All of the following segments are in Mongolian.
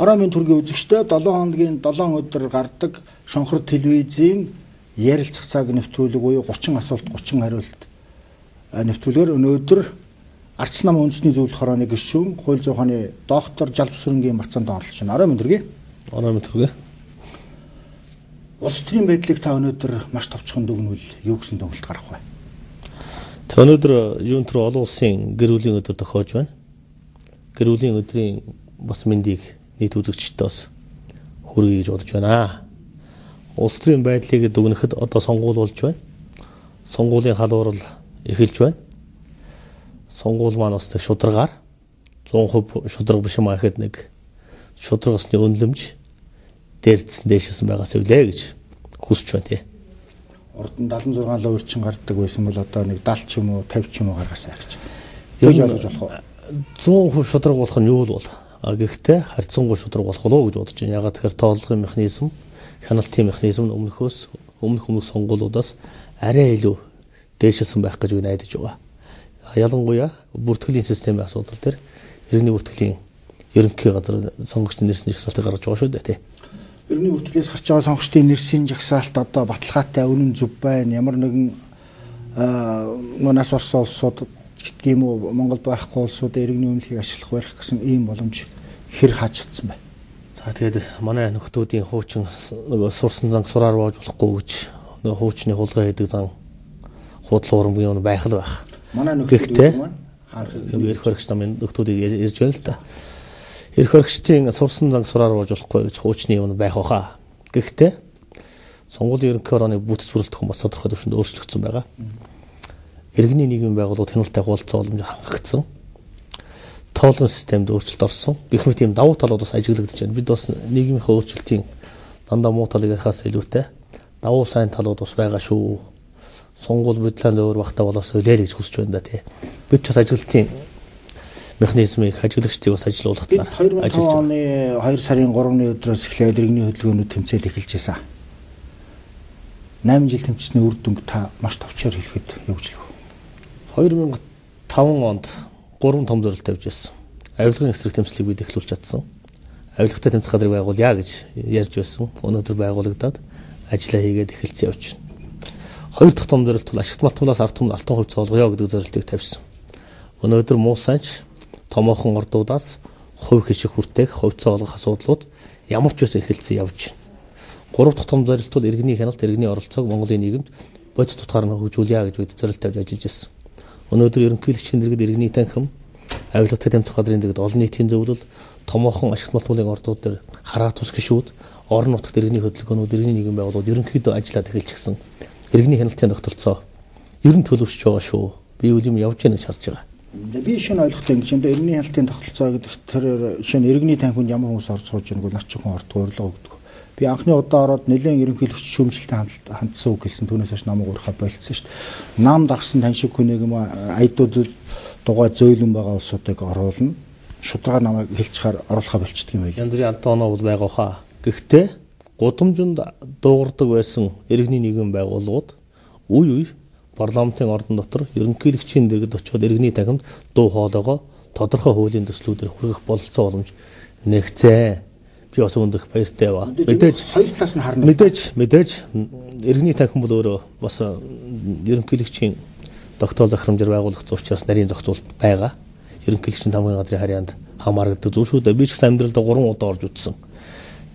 Орон төргийн үзэгчтэй 7 хоногийн 7 өдөр гардаг шонхор телевизийн ярилцах цаг нэвтрүүлэг буюу 30 асуулт 30 хариулт нэвтрүүлгээр өнөөдөр Ардс нам үндэсний зөвлөх хорооны гишүүн хууль зүйн ухааны доктор Жалбсүрэнгийн Бацаанд оролцож байна. Орон төргий. Орон төргий. Улс төрийн байдлыг та өнөөдөр маш товчхон дүгнвэл юу гэсэн төгөлд гарах вэ? Та өнөөдөр юун төр олон улсын гэр бүлийн өдөр тохиож байна. Гэр бүлийн өдрийн бас мэндийг нийт үзэгчдээс хүргэе гэж бодож байна. Улс төрийн байдлыг дүгнэхэд одоо сонгуул болж байна. Сонгуулийн халуурал эхэлж байна. Сонгуул маань бас шударгаар 100% шудраг биш юм аа гэхэд нэг шудрагсны үнэлэмж дээрдсэн байгаас өвлээ гэж хүсэж байна тий. Урд нь 76 лөө өрчин гардаг байсан бол одоо нэг 70 ч юм уу 50 ч юм уу гаргасаа гэж. Юу ойлгож болох вэ? 100% шудраг болох нь юу л бол. Гэхдээ харьцангуй шудраг болох уу гэж бодож байна. Ягаад тэгэхээр тооллогын механизм, хяналтын механизм нь өмнөх сонгуулиудаас арай илүү дээшсэн байх гэж би найдаж байгаа. Ялангуяа бүртгэлийн системийн асуудал дээр иргэний бүртгэлийн ерөнхий газар сонгогчдын нэрсийн жагсаалтыг гаргаж байгаа шүү дээ тий. Иргэний бүртгэлээс гарч байгаа сонгогчдын нэрсийн жагсаалт одоо баталгаатай үнэн зөв байна. Ямар нэгэн нас орсон улсууд гэдэг юм уу Монголд байхгүй улсууд иргэний үнэлгийг ашиглах байх гэсэн ийм боломж хэр хаажчихсан бэ? За тэгээд манай нөхдүүдийн хуучин нөгөө сурсан зан сураар боож болохгүй гэж нөгөө хуучны хулгай хийдэг зан хуудлын урамгийн юм байх л байх. Манай нөхдүүд маань нөгөө эрх баригч намын нөхдүүдийг ярьж байна л да. Эрх баригчдын сурсан зан сураар боож болохгүй гэж хуучны юм байх баха. Гэхдээ сонгуулийн ерөнхий хорооны бүтц бүрэлдэхүүн бас тодорхой төвшөнд өөрчлөгдсөн байгаа. Иргэний нийгмийн байгууллагууд хяналттай хуваалцах боломж хангагдсан. Тоолон системд өөрчлөлт орсон. Гэх мэт ийм давуу талууд бас ажиглагдаж байна. Бид бас нийгмийнхээ өөрчлөлтийн дандаа муу талыг ярихаас илүүтэй давуу сайн талууд бас байгаа шүү. Сонгуул бодлоо өөр багтаа болоос үлээл гэж хүсэж байна да тий. Бид ч бас ажиглалтын механизмыг ажиглагчдыг бас ажилуулах талаар ажиллаж байна. 2005 оны 2 сарын 3-ны өдрөөс эхлээд иргэний хөдөлгөөнүүд тэмцээд эхэлж байсан. 8 жил тэмцсэний үр дүнг та маш товчоор хэлэхэд явуулав. 2005 онд 3 том зорилт тавьж байсан. Авилгын эсрэг тэмцлийг бид эхлүүлж чадсан. Авилгатай тэмцэх газрыг байгуулъя гэж ярьж байсан. Өнөөдөр байгуулагдаад ажиллаа хийгээд эхэлсэн явж байна. Хоёр дахь том зорилт бол ашигт малтмалаас ард түмэн алтан хувьцаа олгоё гэдэг зорилтыг тавьсан. Өнөөдөр муусанч томоохон ордуудаас хувь хишиг хүртээх хувьцаа олгох асуудлууд ямар ч байсан эхэлсэн явж байна. Гурав дахь том зорилт бол иргэний хяналт, иргэний оролцоог Монголын нийгэмд бодит тутгаар нь хөгжүүлье гэж бид зорилт тавьж ажиллаж байсан. Өнөөдөр ерөнхийлөгчийн дэргэд иргэний танхим, авилгатай тэмцэх газрын дэргэд олон нийтийн зөвлөл, томоохон ашигт малтмалын ордууд дээр хараа тус гишүүд, орон нутагт иргэний хөдөлгөөнүүд, иргэний нийгэм байгууллагууд ерөнхийдөө ажиллаад эхэлж гисэн. Иргэний хяналтын тогтолцоо ер нь төлөвшөж байгаа шүү. Би үл юм явж яах гэж харж байгаа. Би шинэ ойлгохтой ингэж энэ иргэний хяналтын тогтолцоо гэдэг тэр шинэ иргэний танхимд ямар хүмүүс орж сууж байгааг нар чихэн ордгоо өрлөө өгдөг. Би анхны удаа ороод нэлээд ерөнхийлөгч шүүмжлэлтэй хандсан үг хэлсэн түүнээс хойш намайг урахаа болцсон шүү дээ. Нам дагсан таньшиг хүнийг юм айдууд дугай зөөлөн байгаа улсуудыг оруулна. Шударга намайг хэлчихээр оруулахаа болчдөг юм байл. Янз бүрийн алдаан оноо бол байгаа хаа. Гэхдээ гудамжинд дуугардаг байсан иргэний нийгэм байгууллагууд үе парламентын ордон дотор ерөнхийлөгчийн дэргэд очиод иргэний танхимд дуу хоолойгоо тодорхой хуулийн төслүүдээр хүргэх бололцоо боломж нэгцээ. Би бас өндөх баяртай баа. Мэдээж хоёр талаас нь харна. Мэдээж иргэний танхим бол өөрөө бас ерөнхийлөгчийн тогтоол захирамжаар байгуулагдсан учраас нарийн зохицуулалт байгаа. Ерөнхийлөгчийн тамгын газрын харьяанд хамаардаг зүйл шүү дээ. Би ч гэсэн амьдралдаа 3 удаа орж үзсэн.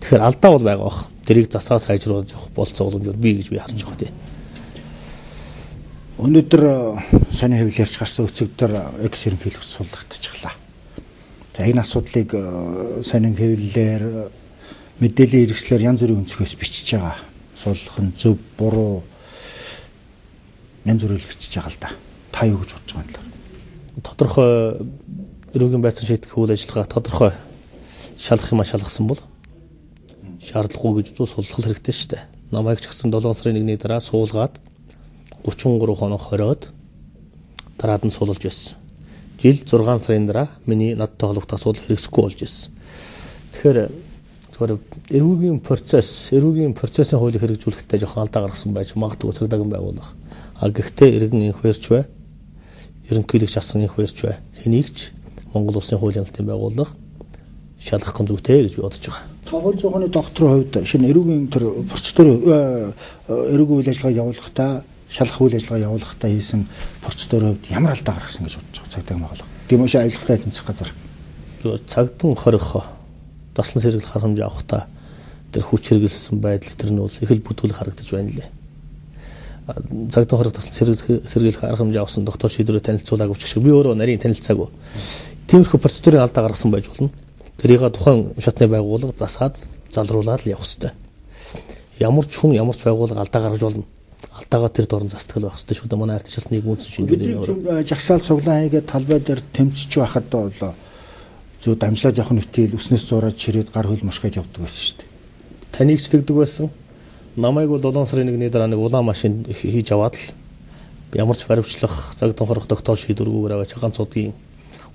Тэгэхээр алдаа бол байгаа бох. Тэрийг засаа сайжруулж явах болцоо боломж би гэж би харж байгаа тийм. Өнөөдөр сони хэвлэлэрч гарсан өцөгдөр экс ерөнхийлөгч сулдагдчихлаа. За энэ асуудлыг сони хэвлэлээр мэдээллийн хэрэгслэр янз бүрийн өнцгөөс бичиж байгаа. Суулгах нь зөв буруу янз бүрээр бичиж байгаа л да. Та юу гэж бодож байгаа юм бэ? Тодорхой эрүүгийн байцаан шийдэх үйл ажиллагаа тодорхой шалгах юм шалгасан бол шаардлагагүй гэж суулгах хэрэгтэй шүү дээ. Намайг ч гэсэн 7 сарын 1-ний дараа суулгаад 33 хоног хороод дараад нь суулж байсан. Жил 6 сарын дараа миний надтай холбоотой асуудал хэрэгсэхгүй болж байсан. Тэгэхээр эрүүгийн процессын хуулийг хэрэгжүүлэхдээ жоохон алдаа гаргасан байж магадгүй цагдаагийн байгууллага. Гэхдээ иргэн инх хуурч бай. Ерөнхийлөгч асан инх хуурч бай. Хэнийг ч Монгол Улсын хуулийн хяналтын байгууллага шалгах зүйтэй гэж би бодож байгаа. Цогцол зуугааны докторийн хувьд шинэ эрүүгийн тэр процедурын эрүүгийн үйл ажиллагаа явуулахдаа шалгах үйл ажиллагаа явуулахдаа хийсэн процедурын хувьд ямар алдаа гаргасан гэж бодож байгаа цагдаа байгууллага. Дэмоши аялалтай тэмцэх газар. Цагдсан хорих таслан сэргийлэх арга хэмжээ авахдаа тэр хүч хэрэгэлсэн байдал тэр нь бол их л бүтүүлэг харагдаж байна лээ. Цагдсан хорих таслан сэргийлэх арга хэмжээ авсан доктор шийдвэрээ танилцуулаагүй ч гэх шиг би өөрөө нарийн танилцаагүй. Тиймэрхүү процедурын алдаа гаргасан байж болно. Тэрийг тухайн шатны байгууллага засаад залруулаад л явах хэрэгтэй. Ямар ч хүн ямар ч байгууллага алдаа гаргаж болно. Алдаагаа тэр дорн застгал байх хэрэгтэй шүү дээ. Манай ардчилсан нийгмийн үндсэн шинжлэлийн өөрөө жагсаал цуглаан хийгээд талбай дээр тэмцэж байхад бол зөв дамжлаад явах нүтэл өснөөс зураад чирээд гар хөл мушгаад явдаг байсан шүү дээ. Таныг ч тэгдэг байсан. Намайг бол 7 сарын 1-ний дараа нэг улаан машин хийж аваад л ямар ч баримтлах цагдаа хорох доктор шийдвэргүйгээр аваач ганцуудын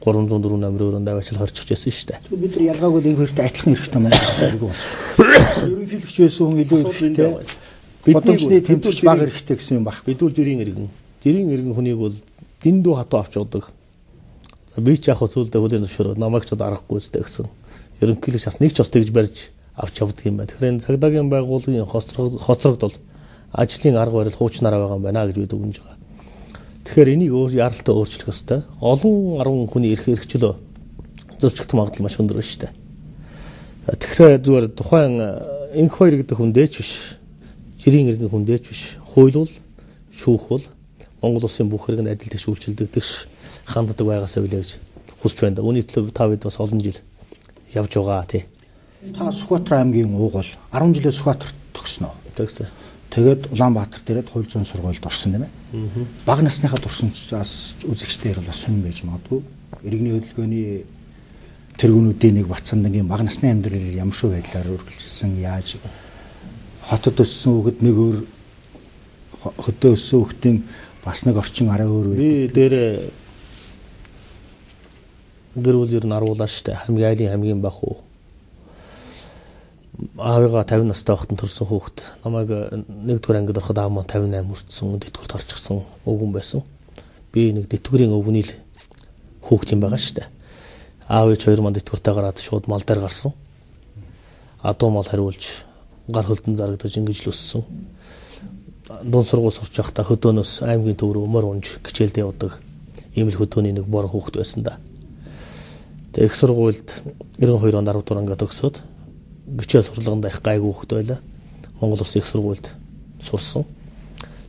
304 номероор даваачл хорчих гэсэн шүү дээ. Бид нар ялгаагүй нэг хоёрт адилхан хэрэгтэй маань болсон. Ерөнхийлөгч байсан хүн илүү хэрэгтэй. Бидний тэмцэж баг хэрэгтэй гэсэн юм баг. Бид бол жирийн иргэн. Жирийн иргэн хүнийг бол дэндүү хатуу авч явдаг. Би ч яг зүйлдээ хөлийн зөвшөөрөд намайг ч аргагүй зүтэй гэсэн. Ерөнхийлөгч бас нэг ч ус тэгж барьж авч явдаг юм байна. Тэгэхээр цагдаагийн байгууллагын хоцрогдол ажлын арга барил хуучнараа байгаа юм байна гэж бид өгнж байгаа. Тэгэхээр энийг яаралтай өөрчлөх ёстой. Олон 10 хүний эрх хэрэгчлөө зөрчигдөх магадлал маш өндөр байна шүү дээ. Тэгэхээр зүгээр тухайн энх хоёр гэдэг хүндээч биш, жирийн иргэн хүндээч биш, хуйлуул, шүүхүүл Монгол улсын бүх хэрэгэнд адил тэгшүүлчилдэг тэгш ханддаг байгаасаа билээ гэж хүсэж байна. Үүний төлөө та бид бас олон жил явж байгаа тий. Та Сүхбаатар аймгийн уугуул 10 жилээ Сүхбаатарт төгснөө. Тэгсэн. Тэгээд Улаанбаатарт ирээд хувь зүйн сургуульд орсон тийм ээ. Бага насныхаа турсанцаас үзэгчтэй ирэл бас сонь байж магадгүй. Иргэний хөдөлгөөний тэргүүнүүдийн нэг Бацандангийн бага насны амьдрал ямар шүү байдлаар үргэлжилсэн яаж хотод өссөн хүүхэд нэг өөр хөдөө өссөн хүүхдийн бас нэг орчин арай өөр байд. Би дээр гэр бүл ер нь аруулаа штэ. Хамгийн бах уу. Аавыгаа 50 настай байхад төрсэн хүүхэд намайг 1-р ангид ороход аав маань 58 хүрсэн дэтгэврт гарчихсан өвгөн байсан. Би нэг дэтгэврийн өвгөний л хүүхэд юм байгаа шүү дээ. Аав ээж хоёр маань дэтгэвртээ гараад шууд мал дээр гарсан. Адуу мал хариулж гар хөлтөнд зарагдаж ингэж л өссөн. Дунд сургууль сурч байхдаа хөдөөнөөс аймгийн төв рүү өмөр унж хичээлдээ явдаг. Ийм л хөдөөний нэг бор хүүхэд байсан да. Тэгээ их сургуульд 92 онд 10 дугаар ангид төгсөөд гिचээ сурлаганд их гайгүй хөхт байла. Монгол Улсын их сургуульд сурсан.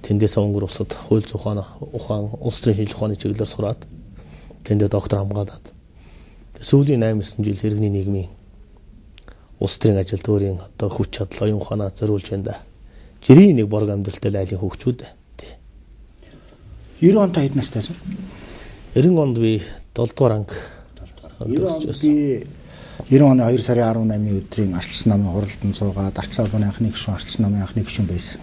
Тэндээс өнгөр усад хууль зүйн ухаан, улс төрийн шинжилгээ ухааны чиглэлээр сураад тэндээ доктор хамгаалаад сүүлийн 8-9 жил иргэний нийгмийн улс төрийн ажилд өөрийн одоо хүч чадал, оюун ухаанаа зориулж байна да. Жирийн нэг борг амьдралтай лайлын хөгчүүд тий. 90 онд хэд настайсан? 90 онд би 7 дугаар анги төгсчихсэн. 90 оны 2 сарын 18-ны өдрийн ардчилсан намын хуралдан суугаад ардчилсан албаны анхны гишүүн ардчилсан намын анхны гишүүн байсан.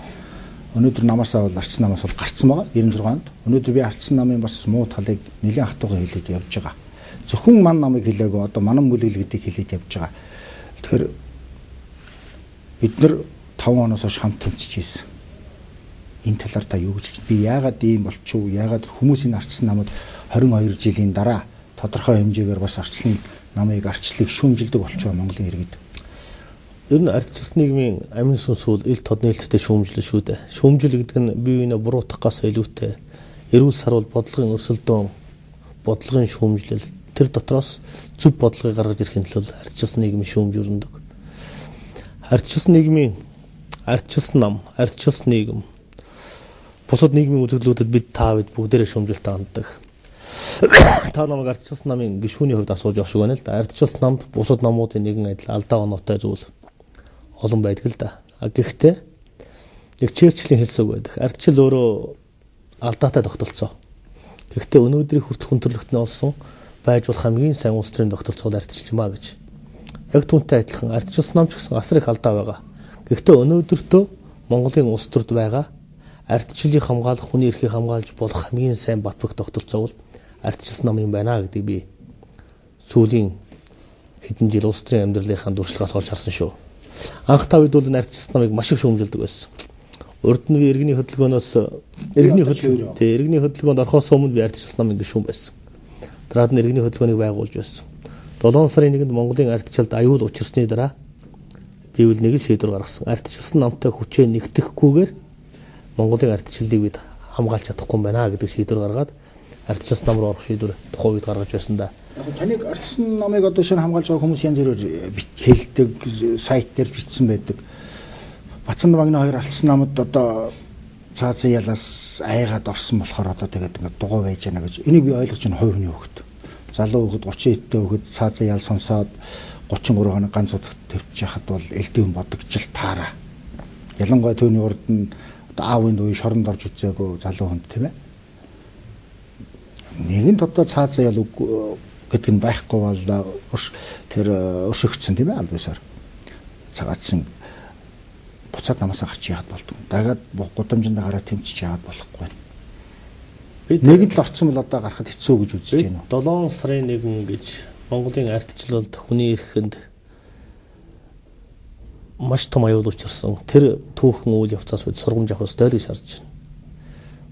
Өнөөдөр намаасаа бол ардчилсан намаас бол гарцсан байгаа 96 онд. Өнөөдөр би ардчилсан намын бас муу талыг нэлээд хатуугаар хэлээд явж байгаа. Зөвхөн ман намыг хэлээгүй одоо манан бүлэгл гэдгийг хэлээд явж байгаа. Тэгэхээр бид нар 5 оноос хойш хамт тэмцэж ийсэн. Энэ талаар та юу гэж би яагаад ийм болчихв? Яагаад хүмүүсийн ардчилсан намд 22 жилийн дараа тодорхой хэмжээгээр бас ардчилсан намыг арчлыг шүүмжилдэг болчихоо Монголын иргэд. Ер нь ардчилсан нийгмийн амин сүнсүүл ил тод нээлттэй шүүмжлэл шүү дээ. Шүүмжил гэдэг нь бие биенээ буруутгахаас илүүтэй эрүүл сарвал бодлогын өрсөлдөөн, бодлогын шүүмжлэл тэр дотроос зөв бодлогыг гаргаж ирэхин тулд ардчилсан нийгмийн шүүмж өрнөдөг. Ардчилсан нийгмийн ардчилсан нам, ардчилсан нийгэм бусад нийгмийн үзэгдлүүдэд бид та бид бүгдээрээ шүүмжилтээ ханддаг. Та намайг ардчилсан намын гишүүний хувьд асууж явах шиг байна л да. Ардчилсан намд бусад намуудын нэгэн адил алдаа оноотой зүйл олон байдаг л да. Гэхдээ яг Черчиллийн хэлсэн үг байдаг. Ардчил өөрөө алдаатай тогтолцоо. Гэхдээ өнөөдрийн хүртэх хүндрэлтний олсон байж болох хамгийн сайн улс төрийн тогтолцоо ардчил юм а гэж. Яг түүнтэй адилхан ардчилсан нам ч гэсэн асар их алдаа байгаа. Гэхдээ өнөөдөртөө Монголын улс төрд байгаа ардчилыг хамгаалах, хүний эрхийг хамгаалж болох хамгийн сайн бат бөх тогтолцоо бол ардчилсан нам юм байна гэдэг би сүүлийн хэдэн жил улс төрийн амьдралынхаа дуршлагаас олж харсан шүү. Анх та үед бол ардчилсан намыг маш их шүүмжилдэг байсан. Урд нь би иргэний хөдөлгөөнд орохоос өмнө би ардчилсан намын гишүүн байсан. Дараад нь иргэний хөдөлгөөнийг байгуулж байсан. 7 сарын 1-нд Монголын ардчилд аюул учирсны дараа бивэл нэг л шийдвэр гаргасан. Ардчилсан намтай хүчээ нэгтгэхгүйгээр Монголын ардчилдыг бид хамгаалж чадахгүй юм байна гэдэг шийдвэр гаргаад ардчилсан нам руу орох шийдвэр тухайн үед гаргаж байсан да. Яг таныг ардчилсан намыг одоо шинэ хамгаалж байгаа хүмүүс янз бүрээр хэлдэг, сайт дээр бичсэн байдаг. Бацхан багны хоёр ардчилсан намд одоо цаазын ялаас айгаад орсон болохоор одоо тэгээд ингээд дугуй байж яана гэж энийг би ойлгож байна хувь хүний хөвгт. Залуу хөвгт 30 эдтэй хөвгт цаазын ял сонсоод 33 хоног ганц удаа төвч яхад бол элдэн бодогчл таараа. Ялангуяа түүний урд нь одоо аавын үе шоронд орж үзээгүй залуу хүнд тийм ээ. Нэгэнт одоо цаазын ял гэдэг нь байхгүй бол тэр өршөгцсөн тийм ээ албасаар. Цагаатсан буцаад намаасаа гарч яагаад болдгоо. Дагаад гудамжинд гараа тэмчиж яагаад болохгүй байна. Бид нэгэд л орцсон бол одоо гарахад хэцүү гэж үзэж байна уу? 7 сарын 1 гэж Монголын ардчлалд хүний эрхэнд маш том аюул учирсан. Тэр түүхэн үйл явцаас үед сургамж авах ёстой гэж шаардж байна.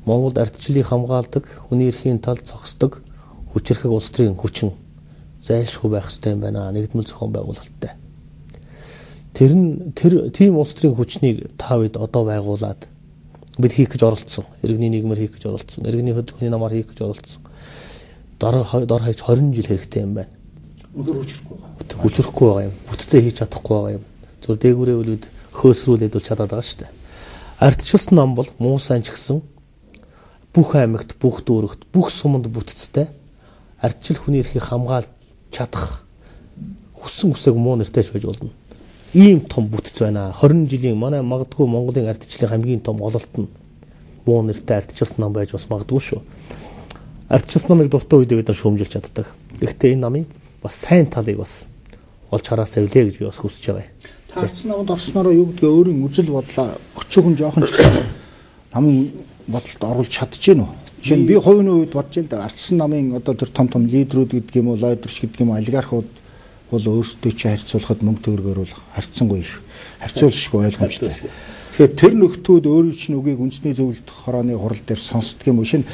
Монголд ардчлалыг хамгаалдаг, хүний эрхийн талд зогсдог хүчирхэг улс төрийн хүчин зайлшгүй байх ёстой юм байна. Нэгдмэл зохион байгуулалттай. Тэр тийм улс төрийн хүчнийг та бид одоо байгуулад бид хийх гэж оролцсон. Иргэний нийгмээр хийх гэж оролцсон. Иргэний хөдөлгөөний намаар хийх гэж оролцсон. Дор хаяж 20 жил хэрэгтэй юм байна. Өндөр хүчрэхгүй байгаа. Хүчрэхгүй байгаа юм. Бүтцээ хийж чадахгүй байгаа юм. Зүр дээгүүрээ үлүүд хөөсрүүлээд бол чадаад байгаа шүү дээ. Ардчилсан нам бол муу сайн ч гэсэн бүх аймагт, бүх дүүрэгт, бүх суманд бүтцтэй ардчил хүний эрхийг хамгаалж чадах хүссэн үсэг муу нэртэйч байж болно. Ийм том бүтц байна. 20 жилийн манай магадгүй Монголын ардчлалын хамгийн том ололт нь муу нэртэй ардчилсан нам байж бас магадгүй шүү. Ардчилсан намыг дуртай үед бид нар шүүмжилж чаддаг. Гэхдээ энэ намын бас сайн талыг бас олж хараасаа үлээ гэж би бас хүсэж байгаа юм. Та ардчилсан намд орснороо юу гэдгийг өөрийн үзэл бодлоо өчөөхөн жоохон ч гэсэн намын бодолд оруулж чадчихэв нөө. Жишээ нь би хувийн үед бодож л да ардчилсан намын одоо тэр том лидерүүд гэдэг юм уу, лойдерч гэдэг юм уу, олигархууд бол өөрсдөө чи харьцуулахад мөнгө төгрөгөөр бол харьцангуй их харьцуулшгүй ойлгомжтой. Тэгэхээр тэр нөхдүүд өөрийн чинь үгийг үндэсний зөвлөлт хорооны хурал дээр сонсдог юм. Шинэ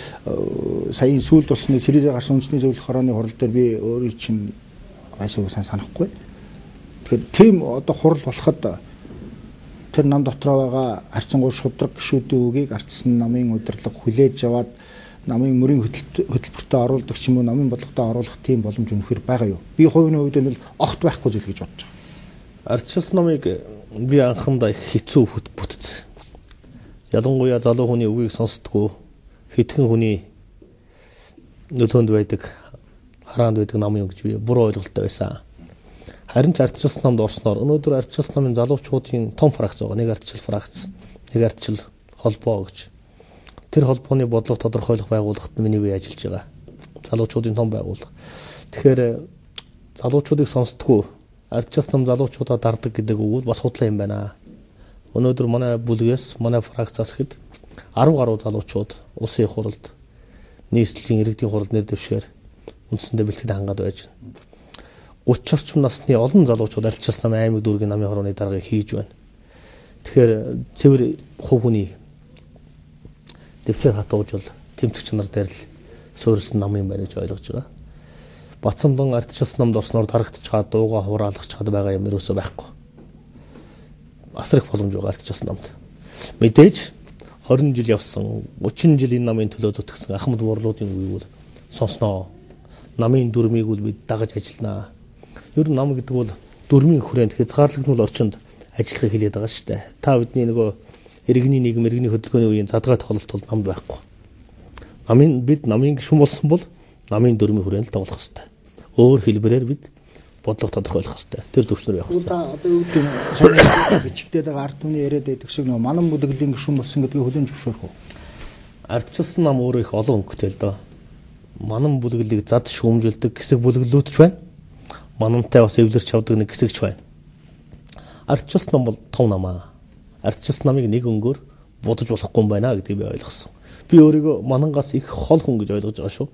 саяын сүүлд болсны Сэризээ гарсан үндэсний зөвлөлт хорооны хурал дээр би өөрийн чинь гайсуу сайн санахгүй. Тэгэхээр тийм одоо хурал болоход тэр нам дотроо байгаа харьцангуй шудраг гишүүдийн үгийг ардчилсан намын удирдлага хүлээж аваад намын мөрийн хөтөлбөртөө оруулдаг ч юм уу намын бодлоготоо оруулах тийм боломж үнэхээр байгаа юу? Би хувийн хувьд нь огт байхгүй зүйл гэж бодож байгаа. Ардчилсан намыг би анхандаа их хэцүү бүтц. Ялангуяа залуу хүний үгийг сонсдгоо хэдхэн хүний нөлөөнд байдаг, хараанд байдаг нам юм гэж би буруу ойлголттой байсан. Харин ч ардчилсан намд орсноор өнөөдөр ардчилсан намын залуучуудын том фракц байгаа. Нэг ардчил фракц, нэг ардчил холбоо гэж. Тэр холбооны бодлого тодорхойлох байгууллагт миний үе ажиллаж байгаа. Залуучуудын том байгууллага. Тэгэхээр залуучуудыг сонсдгоо ардчилсан нам залуучуудаа дардаг гэдэг үг бас худлаа юм байна. Өнөөдөр манай бүлгээс, манай фракцаас хэд 10 гаруй залуучууд улсын хуралд, нийслэлийн иргэдийн хуралд нэр дэвшгээр үндсэндээ бэлтгэд хангаад байж байна. 30 орчим насны олон залуучууд ардчилсан нам аймаг дүүргийн намын хорооны даргаыг хийж байна. Тэгэхээр цэвэр хувь хүний дэвшээр хатуужил тэмцэх чанар дээр л суурилсан нам юм байна гэж ойлгож байгаа. Бацамдан ардчилсан намд орсноор дарагдж чад дууга хураалгах чад байгаа юм ерөөсөө байхгүй. Асар их боломж байгаа ардчилсан намд. Мэдээж 20 жил явсан, 30 жил энэ намын төлөө зүтгэсэн Ахмад Буурлуудын үгийг бол сонсноо. Намын дүрмийг бол бид дагаж ажилланаа. Ер нь нам гэдэг бол дүрмийн хүрээнд хязгаарлагдмал орчинд ажиллахыг хэлээд байгаа шүү дээ. Та бидний нөгөө иргэний нийгэм, иргэний хөдөлгөөний үеийн задгай тоглолт бол намд байхгүй. Бид намын гишүүн болсон бол намын дүрмийн хүрээнд л тоглох хэрэгтэй. Өөр хэлбэрээр бид бодлого тодорхойлох хэрэгтэй. Тэр төвчнөр явах хэрэгтэй. Та одоо юу гэдэг нь сайн бичигдээд байгаа ард түмний яриад байдаг шиг нөгөө манан бүлэглэлийн гишүүн болсон гэдгийг хүлээн зөвшөөрөх үү? Ардчилсан нам өөрөө их олон өнгөтэй л доо. Манан бүлэглэлийг зад шүүмжилдэг хэсэг бүлэглүүд ч байна. Манантай бас эвлэрч авдаг нэг хэсэг ч байна. Ардчилсан нам бол том намаа. Ардчилсан намыг нэг өнгөөр будаж болохгүй юм байна гэдгийг би ойлгосон. Би өөрийгөө манангаас их хол хүн гэж ойлгож байгаа шүү.